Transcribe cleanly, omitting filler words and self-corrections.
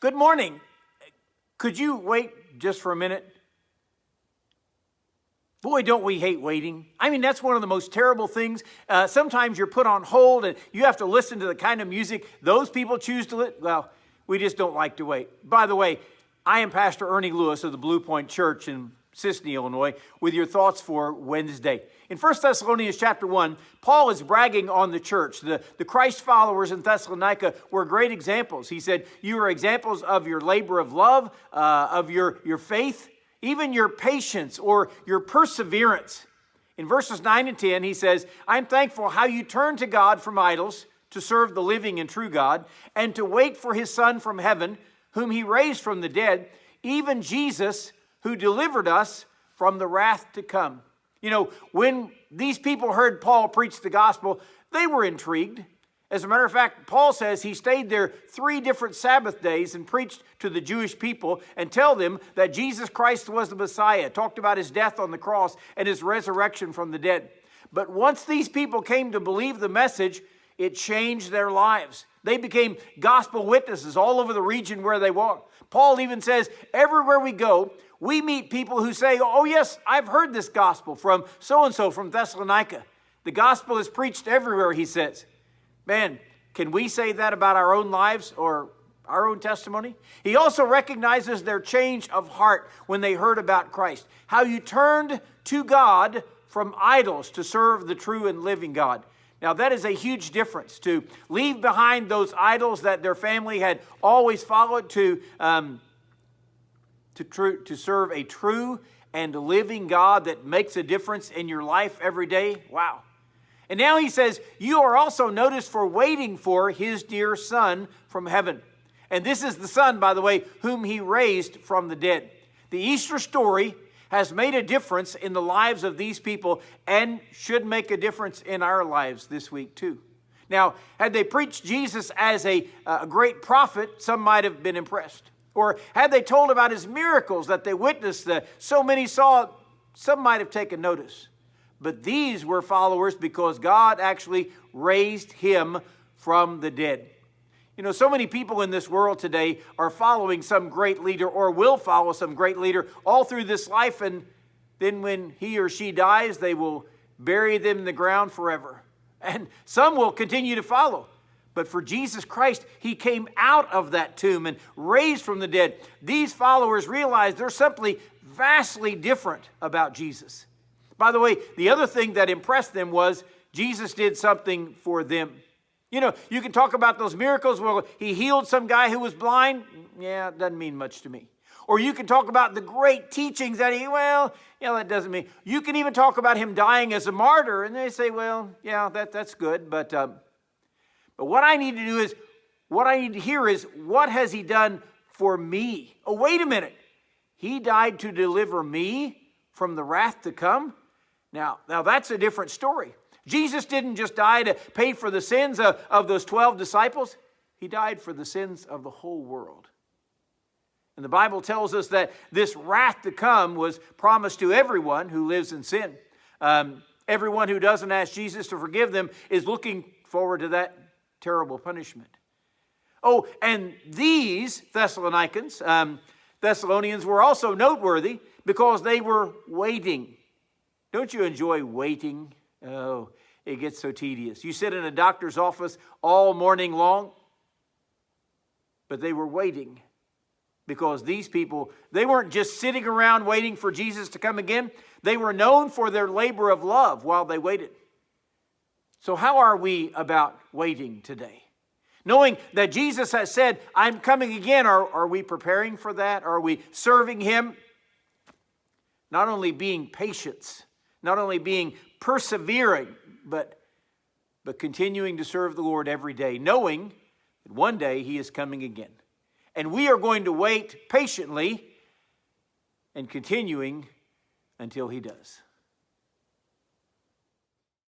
Good morning. Could you wait just for a minute? Boy, don't we hate waiting. I mean, that's one of the most terrible things. Sometimes you're put on hold and you have to listen to the kind of music those people choose to listen. Well, we just don't like to wait. By the way, I am Pastor Ernie Lewis of the Blue Point Church in Sisney, Illinois, with your thoughts for Wednesday. In 1 Thessalonians chapter 1, Paul is bragging on the church. The Christ followers in Thessalonica were great examples. He said, you are examples of your labor of love, of your faith, even your patience or your perseverance. In verses 9 and 10, he says, I'm thankful how you turn to God from idols to serve the living and true God, and to wait for his Son from heaven, whom he raised from the dead, even Jesus, who delivered us from the wrath to come. You know, when these people heard Paul preach the gospel, they were intrigued. As a matter of fact, Paul says he stayed there 3 different Sabbath days and preached to the Jewish people and tell them that Jesus Christ was the Messiah, talked about his death on the cross and his resurrection from the dead. But once these people came to believe the message, it changed their lives. They became gospel witnesses all over the region where they walked. Paul even says, everywhere we go, we meet people who say, oh yes, I've heard this gospel from so-and-so from Thessalonica. The gospel is preached everywhere, he says. Man, can we say that about our own lives or our own testimony? He also recognizes their change of heart when they heard about Christ. How you turned to God from idols to serve the true and living God. Now that is a huge difference, to leave behind those idols that their family had always followed to serve a true and living God that makes a difference in your life every day. Wow. And now he says, you are also noticed for waiting for his dear Son from heaven. And this is the Son, by the way, whom he raised from the dead. The Easter story has made a difference in the lives of these people and should make a difference in our lives this week too. Now, had they preached Jesus as a great prophet, some might have been impressed. Or had they told about his miracles that they witnessed, that so many saw, some might have taken notice. But these were followers because God actually raised him from the dead. You know, so many people in this world today are following some great leader or will follow some great leader all through this life, and then when he or she dies, they will bury them in the ground forever. And some will continue to follow. But for Jesus Christ, he came out of that tomb and raised from the dead. These followers realized there's something vastly different about Jesus. By the way, the other thing that impressed them was Jesus did something for them. You know, you can talk about those miracles. Well, he healed some guy who was blind. Yeah, it doesn't mean much to me. Or you can talk about the great teachings that that doesn't mean. You can even talk about him dying as a martyr. And they say, well, yeah, that's good. But what I need to do is, what I need to hear is, what has he done for me? Oh, wait a minute. He died to deliver me from the wrath to come? Now that's a different story. Jesus didn't just die to pay for the sins of those 12 disciples. He died for the sins of the whole world. And the Bible tells us that this wrath to come was promised to everyone who lives in sin. Everyone who doesn't ask Jesus to forgive them is looking forward to that terrible punishment. Oh, and these Thessalonians were also noteworthy because they were waiting. Don't you enjoy waiting? Oh, it gets so tedious. You sit in a doctor's office all morning long, but they were waiting because these people, they weren't just sitting around waiting for Jesus to come again. They were known for their labor of love while they waited. So how are we about waiting today? Knowing that Jesus has said, I'm coming again, are we preparing for that? Are we serving him? Not only being patient, not only being persevering, but continuing to serve the Lord every day, knowing that one day he is coming again. And we are going to wait patiently and continuing until he does.